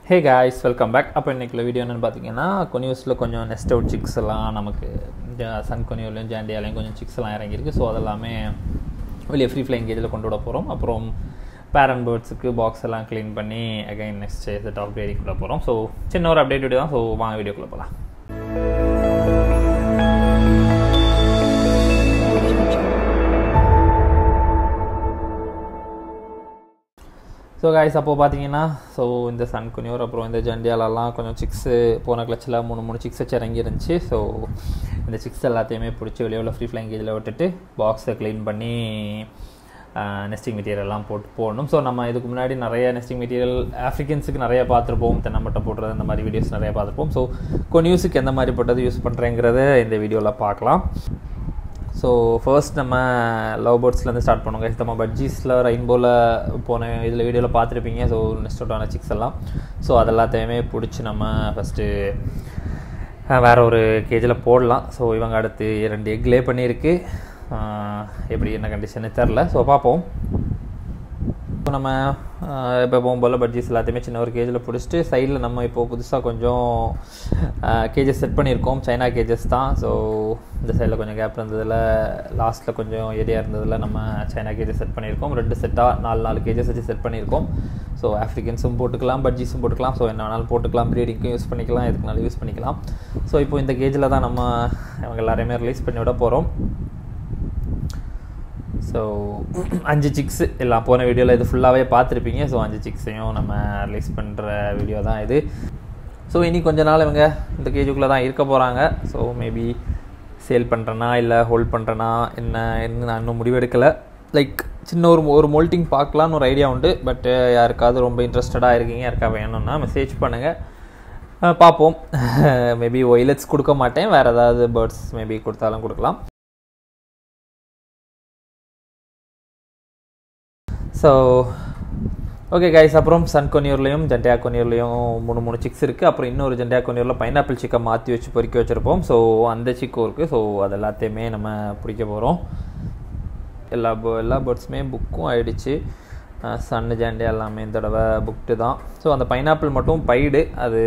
Hey guys, welcome back. அப்போ இன்றைக்குள்ள video என்னென்னு பார்த்தீங்கன்னா கொனியூஸில் கொஞ்சம் நெஸ்ட் அவுட் சிக்ஸ் எல்லாம் நமக்கு சன் கொனியூர்லையும் ஜாண்டியாலையும் கொஞ்சம் சிக்ஸ் எல்லாம் இறங்கியிருக்கு. ஸோ அதெல்லாமே வெளியே ஃப்ரீ ஃப்ளைங் கேஜில் கொண்டு விட போகிறோம். அப்புறம் பேரண்ட் பேர்ட்ஸுக்கு பாக்ஸ் எல்லாம் க்ளீன் பண்ணி அகைன் நெக்ஸ்ட் செட் ஆஃப் ப்ரீடிங்குள்ளே போகிறோம். ஸோ சின்ன ஒரு அப்டேட் வீடியோ தான். ஸோ வாங்க வீடியோக்குள்ளே போகலாம். ஸோ காய்ஸ் அப்போது பார்த்தீங்கன்னா இந்த சன் கொனியூர் அப்புறம் இந்த ஜண்டியாலெல்லாம் கொஞ்சம் சிக்ஸு போன கிளச்சில் மூணு சிக்ஸ் வச்சு இறங்கிருந்துச்சு. ஸோ இந்த சிக்ஸ் எல்லாத்தையுமே பிடிச்சி வெளியே உள்ள ஃப்ரீ ஃப்ளைங் கேஜில் விட்டுட்டு பாக்ஸை க்ளீன் பண்ணி நெஸ்டிங் மெட்டீரியல்லாம் போடணும். ஸோ நம்ம இதுக்கு முன்னாடி நிறைய நெஸ்டிங் மெட்டீரியல் ஆஃப்ரிக்கன்ஸுக்கு நிறைய பார்த்துருப்போம், தென்னம்பட்டை போடுறது அந்த மாதிரி வீடியோஸ் நிறைய பார்த்துருப்போம். ஸோ கொனியூஸுக்கு எந்த மாதிரி போட்டது யூஸ் பண்ணுறேங்கிறத இந்த வீடியோவில் பார்க்கலாம். ஸோ ஃபர்ஸ்ட் நம்ம லவ் பேர்ட்ஸ்லேருந்து ஸ்டார்ட் பண்ணுவோங்க. நம்ம பட்ஜீஸில் ரெயின்போவில் போன இதில் வீடியோவில் பார்த்துருப்பீங்க. ஸோ நெஸ்ட் அவுட் ஆன சிக்ஸ் எல்லாம் ஸோ அதெல்லாத்தையுமே பிடிச்சி நம்ம ஃபஸ்ட்டு வேறு ஒரு கேஜில் போடலாம். ஸோ இவங்க அடுத்து 2 எக் லே பண்ணியிருக்கு. எப்படி என்ன கண்டிஷன்னு தெரில. ஸோ பார்ப்போம். இப்போ நம்ம இப்போ போகும்போல் பட்ஜீஸ் எல்லாத்தையுமே சின்ன ஒரு கேஜில் பிடிச்சிட்டு சைடில் நம்ம இப்போது புதுசாக கொஞ்சம் கேஜஸ் செட் பண்ணியிருக்கோம். சைனா கேஜஸ் தான். ஸோ இந்த சைடில் கொஞ்சம் கேப் இருந்ததில் லாஸ்ட்டில் கொஞ்சம் ஏரியா இருந்ததில் நம்ம சைனா கேஜஸ் செட் பண்ணியிருக்கோம். 2 செட்டாக 4 கேஜஸ் வச்சு செட் பண்ணியிருக்கோம். ஸோ ஆஃப்ரிக்கன்ஸும் போட்டுக்கலாம், பட்ஜீஸும் போட்டுக்கலாம். ஸோ என்ன வேணாலும் போட்டுக்கலாம், ப்ரீடிங்க்கும் யூஸ் பண்ணிக்கலாம், எதுக்குனாலும் யூஸ் பண்ணிக்கலாம். ஸோ இப்போ இந்த கேஜில் தான் நம்ம இவங்க எல்லாரையுமே ரிலீஸ் பண்ணி விட போகிறோம். ஸோ 5 சிக்ஸு எல்லாம் போன வீடியோவில் இது ஃபுல்லாகவே பார்த்துருப்பீங்க. ஸோ 5 சிக்ஸையும் நம்ம ரிலீஸ் பண்ணுற வீடியோ தான் இது. ஸோ இனி கொஞ்ச நாள் இவங்க இந்த கேஜுக்குள்ளே தான் இருக்க போகிறாங்க. ஸோ மேபி சேல் பண்ணுறேன்னா இல்லை ஹோல்ட் பண்ணுறேன்னா என்ன நான் இன்னும் முடிவெடுக்கலை. லைக் சின்ன ஒரு மோல்ட்டிங் பார்க்கலான்னு ஒரு ஐடியா உண்டு. பட் யாருக்காவது ரொம்ப இன்ட்ரெஸ்டடாக இருக்கீங்க, யாருக்கா வேணும்னா மெசேஜ் பண்ணுங்கள், பார்ப்போம். மேபி ஒய்லெட்ஸ் கொடுக்க மாட்டேன், வேறு ஏதாவது பேர்ட்ஸ் மேபி கொடுத்தாலும் கொடுக்கலாம். ஸோ ஓகே கைஸ், அப்புறம் சன் கொனியூர்லேயும் ஜண்டியா கொனியூர்லேயும் 3 சிக்ஸ் இருக்குது. அப்புறம் இன்னொரு ஜண்டியா கொனியூரில் பைனாப்பிள் சிக்கை மாற்றி வச்சு பொறிக்க வச்சுருப்போம். ஸோ அந்த சிக்கும் இருக்குது. ஸோ அது எல்லாத்தையுமே நம்ம பிடிக்க போகிறோம். எல்லா பேர்ட்ஸுமே புக்கும் ஆகிடுச்சு. சன்னு ஜண்டியா எல்லாமே இந்த தடவை புக்டு தான். ஸோ அந்த பைனாப்பிள் மட்டும் பைடு, அது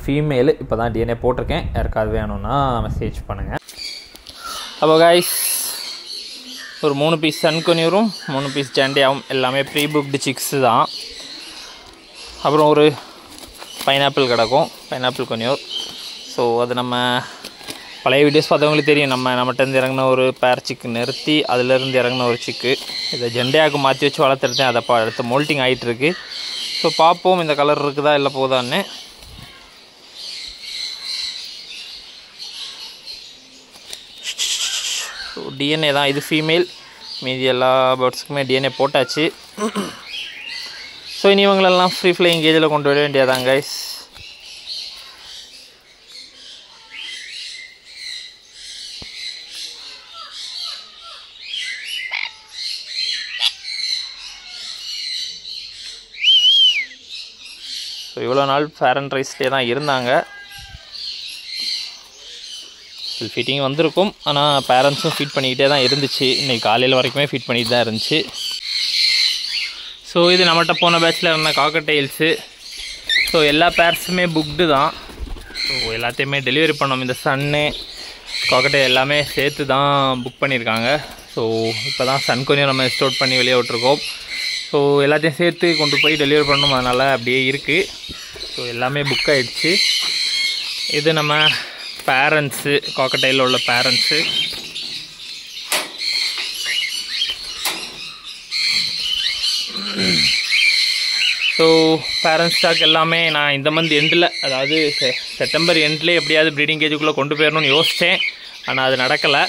ஃபீமேலு. இப்போ தான் டிஎன்ஏ போட்டிருக்கேன். யாருக்காவது வேணும்னா மெசேஜ் பண்ணுங்கள். அப்போ கைஸ் ஒரு 3 பீஸ் சன் கொனியூரும் 3 பீஸ் ஜண்டியாவும் எல்லாமே ப்ரீ புக்டு சிக்ஸு தான். அப்புறம் ஒரு பைனாப்பிள் கிடக்கும், பைனாப்பிள் கொனியூர். ஸோ அது நம்ம பழைய வீடியோஸ் பார்த்தவங்களுக்கு தெரியும். நம்மகிட்டேருந்து இறங்கின ஒரு பேர் சிக்கு நிறுத்தி அதிலேருந்து இறங்கின ஒரு சிக்கு இதை ஜண்டியாவுக்கு மாற்றி வச்சு வளர்த்துருந்தேன். அதை அடுத்து மோல்ட்டிங் ஆகிட்டுருக்கு. ஸோ பார்ப்போம் இந்த கலர் இருக்குதா இல்லை போதான்னு. ஸோ டிஎன்ஏ தான் இது ஃபீமேல். மீதி எல்லா பேர்ட்ஸுக்குமே டிஎன்ஏ போட்டாச்சு. ஸோ இனி இவங்களெல்லாம் ஃப்ரீ ஃப்ளைங் கேஜில் கொண்டு வர வேண்டியதாங்க கைஸ். ஸோ இவ்வளோ நாள் ஃபேரண்ட் ரைஸ்லேயே தான் இருந்தாங்க. ஃபீட்டிங் வந்திருக்கும், ஆனால் பேரண்ட்ஸும் ஃபீட் பண்ணிக்கிட்டே தான் இருந்துச்சு. இன்றைக்கி காலையில் வரைக்குமே ஃபீட் பண்ணிட்டு தான் இருந்துச்சு. ஸோ இது நம்மகிட்ட போன பேட்சில் இருந்த காக்கட்டெயில்ஸு. ஸோ எல்லா பேர்ஸுமே புக்டு தான். ஸோ எல்லாத்தையுமே டெலிவரி பண்ணோம். இந்த சன்னு காக்கட்டெயில் எல்லாமே சேர்த்து தான் புக் பண்ணியிருக்காங்க. ஸோ இப்போ தான் சன் கொனியூர் நம்ம ஸ்டோர் பண்ணி வெளியே விட்ருக்கோம். ஸோ எல்லாத்தையும் சேர்த்து கொண்டு போய் டெலிவரி பண்ணணும். அதனால் அப்படியே இருக்குது. ஸோ எல்லாமே புக் ஆகிடுச்சு. இது நம்ம பேரண்ட்ஸு, காக்கட்டெயிலில் உள்ள பேரண்ட்ஸு. ஸோ பேரண்ட்ஸ் ஸ்டாக் எல்லாமே நான் இந்த மந்த் எண்டில், அதாவது செப்டம்பர் எண்ட்லேயே எப்படியாவது ப்ரீடிங் கேஜுக்குள்ளே கொண்டு போயிடணும்னு யோசித்தேன். ஆனால் அது நடக்கலை.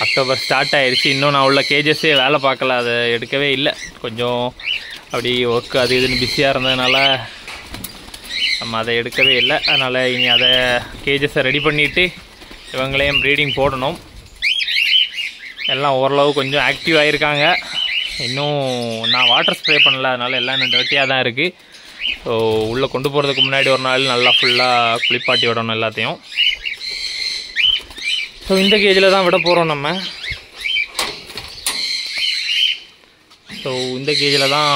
அக்டோபர் ஸ்டார்ட் ஆகிடுச்சு. இன்னும் நான் உள்ள கேஜஸே வேலை பார்க்கல, அதை எடுக்கவே இல்லை. கொஞ்சம் அப்படி ஒர்க்கு அது இதுன்னு பிஸியாக இருந்ததுனால நம்ம அதை எடுக்கவே இல்லை. அதனால் இனி அதை கேஜஸை ரெடி பண்ணிவிட்டு இவங்களையும் ப்ரீடிங் போடணும். எல்லாம் ஓரளவு கொஞ்சம் ஆக்டிவ் ஆகிருக்காங்க. இன்னும் நான் வாட்டர் ஸ்ப்ரே பண்ணல, அதனால் எல்லாம் இன்னும் டர்ட்டியாக தான் இருக்குது. ஸோ உள்ளே கொண்டு போகிறதுக்கு முன்னாடி ஒரு நாள் நல்லா ஃபுல்லாக குளிப்பாட்டி விடணும் எல்லாத்தையும். ஸோ இந்த கேஜில் தான் விட போகிறோம் நம்ம. ஸோ இந்த கேஜில் தான்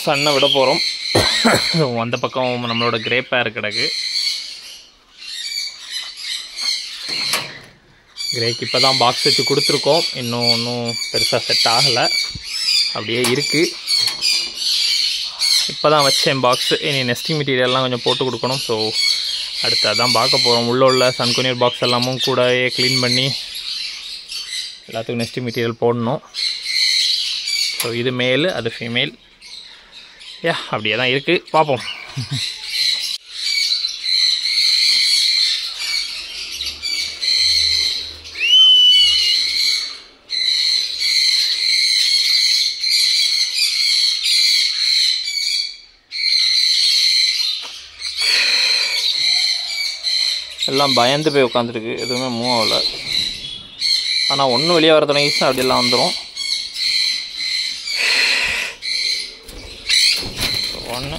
சன்னை விட போகிறோம். அந்த பக்கம் நம்மளோட கிரே பேர் கிடக்கு. கிரேக்கு இப்போ தான் பாக்ஸ் வச்சு கொடுத்துருக்கோம். ஒன்றும் பெருசாக செட் ஆகலை, அப்படியே இருக்குது. இப்போ தான் வச்சேன் பாக்ஸு. இனி நெஸ்டிங் மெட்டீரியல்லாம் கொஞ்சம் போட்டு கொடுக்கணும். ஸோ அடுத்து அதான் பார்க்க போகிறோம். உள்ள சன்குனியர் பாக்ஸ் எல்லாமும் கூடவே க்ளீன் பண்ணி எல்லாத்துக்கும் நெஸ்டிங் மெட்டீரியல் போடணும். ஸோ இது மேல், அது ஃபீமேல். அப்படியே தான் இருக்குது, பார்ப்போம். எல்லாம் பயந்து போய் உட்காந்துருக்கு, எதுவுமே மூவ் ஆகலை. ஆனால் ஒன்று வெளியே வர தொடங்கிச்சுன்னா அப்படியெல்லாம் வந்துடும். ஒன்று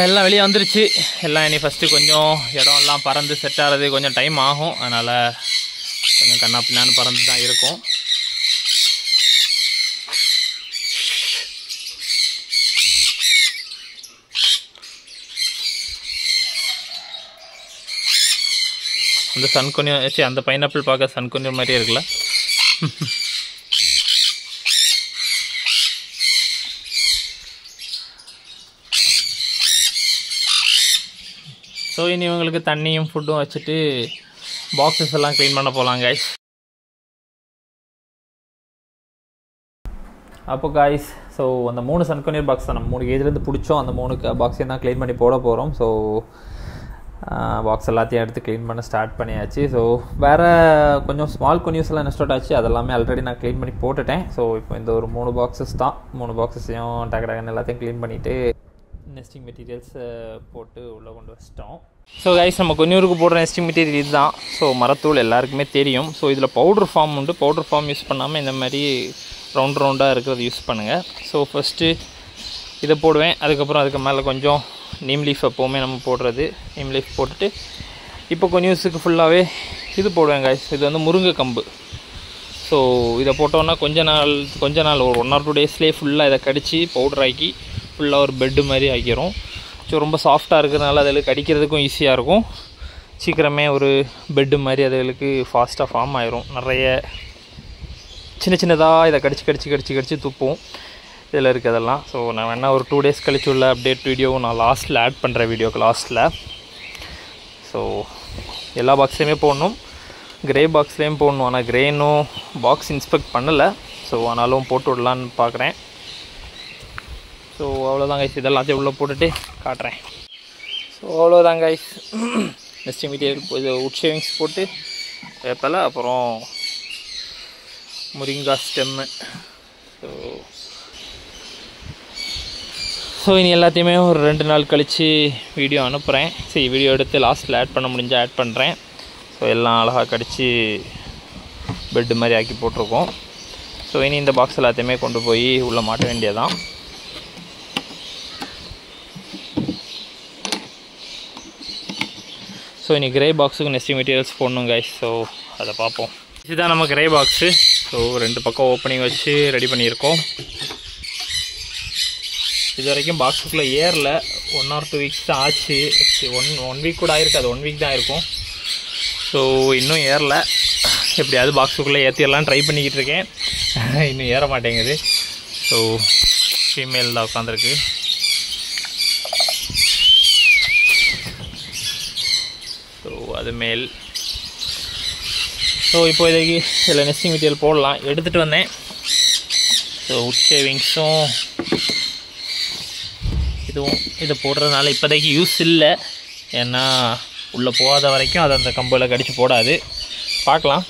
எல்லாம் வெளியே வந்துருச்சு. எல்லாம் இனி ஃபஸ்ட்டு கொஞ்சம் இடம்லாம் பறந்து செட் ஆகிறது கொஞ்சம் டைம் ஆகும். அதனால் கொஞ்சம் கண்ணா பின்னான்னு பறந்து தான் இருக்கும். அந்த சன்குனியர் அந்த பைனாப்பிள் பார்க்க சன்குனியர் மாதிரியே இருக்குல்ல. ஸோ இனி இவங்களுக்கு தண்ணியும் ஃபுட்டும் வச்சுட்டு பாக்ஸஸ் எல்லாம் க்ளீன் பண்ண போகலாம் கைஸ். அப்போ கைஸ், ஸோ அந்த 3 சன்குனியர் பாக்ஸ் தான் நம்ம 3 கேஜிலேருந்து பிடிச்சோம். அந்த 3 பாக்ஸையும் தான் க்ளீன் பண்ணி போட போகிறோம். ஸோ பாக்ஸ் எல்லாத்தையும் எடுத்து க்ளீன் பண்ண ஸ்டார்ட் பண்ணியாச்சு. ஸோ வேறு கொஞ்சம் ஸ்மால் குனியூஸ் எல்லாம் நெஸ்ட் அவுட் ஆச்சு. அதெல்லாமே ஆல்ரெடி நான் க்ளீன் பண்ணி போட்டுட்டேன். ஸோ இப்போ இந்த ஒரு 3 பாக்ஸஸ் தான். 3 பாக்ஸஸையும் டக்கு எல்லாத்தையும் க்ளீன் பண்ணிவிட்டு நெஸ்டிங் மெட்டீரியல்ஸ் போட்டு உள்ளே கொண்டு வச்சிட்டோம். ஸோ கைஸ், நம்ம குனியூருக்கு போடுற நெஸ்டிங் மெட்டீரியல் இதுதான். ஸோ மரத்தூள் எல்லாருக்குமே தெரியும். ஸோ இதில் பவுடர் ஃபார்ம் உண்டு. பவுடர் ஃபார்ம் யூஸ் பண்ணாமல் இந்த மாதிரி ரவுண்டாக இருக்கிறது யூஸ் பண்ணுங்கள். ஸோ ஃபஸ்ட்டு இதை போடுவேன். அதுக்கப்புறம் அதுக்கு மேலே கொஞ்சம் நீம் லீஃப் எப்போவுமே நம்ம போடுறது நீம் லீஃப் போட்டுட்டு இப்போ குனியூஸுக்கு ஃபுல்லாகவே இது போடுவேன் கைஸ். இது வந்து முருங்கை கம்பு. ஸோ இதை போட்டோன்னா கொஞ்ச நாள் ஒரு 1 or 2 டேஸ்லேயே ஃபுல்லாக இதை கடித்து பவுடர் ஆக்கி ஃபுல்லாக ஒரு பெட்டு மாதிரி ஆக்கிரும். ஸோ ரொம்ப சாஃப்டாக இருக்கிறதுனால அதில் கடிக்கிறதுக்கும் ஈஸியாக இருக்கும். சீக்கிரமே ஒரு பெட்டு மாதிரி அதுகளுக்கு ஃபாஸ்ட்டாக ஃபார்ம் ஆயிரும். நிறைய சின்னதாக இதை கடிச்சு துப்பும் இதில் இருக்கிறதெல்லாம். ஸோ நான் வேணால் ஒரு 2 days கழிச்சு உள்ள அப்டேட் வீடியோவும் நான் லாஸ்ட்டில் ஆட் பண்ணுறேன், வீடியோக்கு லாஸ்ட்டில். ஸோ எல்லா பாக்ஸ்லேயுமே போடணும், கிரே பாக்ஸ்லேயும் போடணும். ஆனால் கிரே இன்னும் பாக்ஸ் இன்ஸ்பெக்ட் பண்ணலை. ஸோ ஆனாலும் போட்டு விடலான்னு பார்க்குறேன். ஸோ அவ்வளோதான் கைஸ், இதெல்லாத்தையும் உள்ளே போட்டுட்டு காட்டுறேன். ஸோ அவ்வளோதான் கைஸ், நெஸ்டிங் மெட்டீரியல் இது உட் ஷேவிங்ஸ் போட்டு வேப்பலை, அப்புறம் முரிங்கா ஸ்டெம்மு. ஸோ இனி எல்லாத்தையுமே ஒரு 2 நாள் கழித்து வீடியோ அனுப்புகிறேன். சரி, வீடியோ எடுத்து லாஸ்ட்டில் ஆட் பண்ண முடிஞ்சால் ஆட் பண்ணுறேன். ஸோ எல்லாம் அழகாக கடித்து பெட்டு மாதிரி ஆக்கி போட்டிருக்கோம். ஸோ இனி இந்த பாக்ஸ் எல்லாத்தையுமே கொண்டு போய் உள்ளே மாட்ட வேண்டியதான். ஸோ இனி கிரே பாக்ஸுக்கு நெஸ்டிங் மெட்டீரியல்ஸ் போடணும் கைஸ். ஸோ அதை பார்ப்போம். இதுதான் நம்ம கிரே பாக்ஸு. ஸோ 2 பக்கம் ஓப்பனிங் வச்சு ரெடி பண்ணியிருக்கோம். இது வரைக்கும் பாக்ஸுக்குள்ளே ஏறல, 1 or 2 weeks தான் ஆச்சு. ஒன் வீக் கூட ஆயிருக்கு, அது 1 week தான் இருக்கும். ஸோ இன்னும் ஏறல. எப்படியாவது பாக்ஸுக்குள்ளே ஏற்றிடலாம் ட்ரை பண்ணிக்கிட்டு இருக்கேன். இன்னும் ஏற மாட்டேங்குது. ஸோ ஃபீமேல் தான் உட்காந்துருக்கு. ஸோ அது மேல். ஸோ இப்போ இதில் நெஸ்டிங் மெட்டீரியல் போடலாம் எடுத்துகிட்டு வந்தேன். ஸோ உட் ஷேவிங்ஸும் இதுவும் இதை போடுறதுனால இப்போதைக்கு யூஸ் இல்லை. ஏன்னா உள்ளே போகாத வரைக்கும் அதை அந்த கம்பில் கடிச்சு போடாது. பார்க்கலாம்.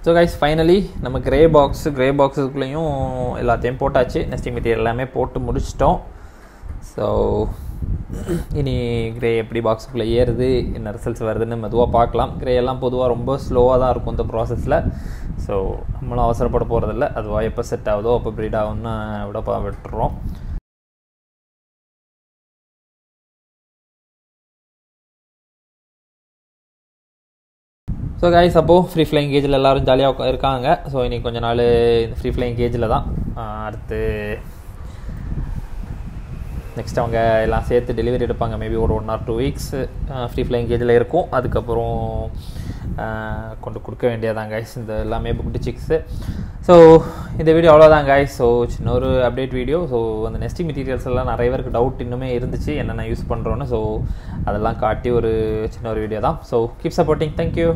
ஸோ கைஸ், ஃபைனலி நம்ம கிரே பாக்ஸுக்குள்ளேயும் எல்லாத்தையும் போட்டாச்சு. நெஸ்டிங் மெட்டீரியல் எல்லாமே போட்டு முடிச்சிட்டோம். ஸோ இனி கிரே எப்படி பாக்ஸுக்குள்ளே ஏறுது, என்ன ரிசல்ட்ஸ் வருதுன்னு மெதுவாக பார்க்கலாம். கிரே எல்லாம் பொதுவாக ரொம்ப ஸ்லோவாக தான் இருக்கும் இந்த ப்ராசஸில். ஸோ நம்மளும் அவசரப்பட போகிறதில்ல. அதுவாக எப்போ செட் ஆகுதோ அப்போ ப்ரீட் ஆகும்னு விட்டுறோம். ஸோ கைஸ், அப்போது ஃப்ரீ ஃப்ளைங் கேஜில் எல்லோரும் ஜாலியாக இருக்காங்க. ஸோ இன்றைக்கி கொஞ்ச நாள் ஃப்ரீ ஃப்ளைங் கேஜில் தான். அடுத்து நெக்ஸ்ட் அவங்க எல்லாம் சேர்த்து டெலிவரி எடுப்பாங்க. மேபி ஒரு 1 or 2 weeks ஃப்ரீ ஃப்ளைங் கேஜில் இருக்கும். அதுக்கப்புறம் கொண்டு கொடுக்க வேண்டியதான் கைஸ் இந்த எல்லாமே புக்டு சிக்ஸு. ஸோ இந்த வீடியோ அவ்வளோதான் கைஸ். ஸோ சின்ன ஒரு அப்டேட் வீடியோ. ஸோ அந்த நெஸ்டிங் மெட்டீரியல்ஸ் எல்லாம் நிறைய பேருக்கு டவுட் இன்னுமே இருந்துச்சு என்னென்ன யூஸ் பண்ணுறோன்னு. ஸோ அதெல்லாம் காட்டி ஒரு சின்ன ஒரு வீடியோ தான். So keep supporting. தேங்க்யூ.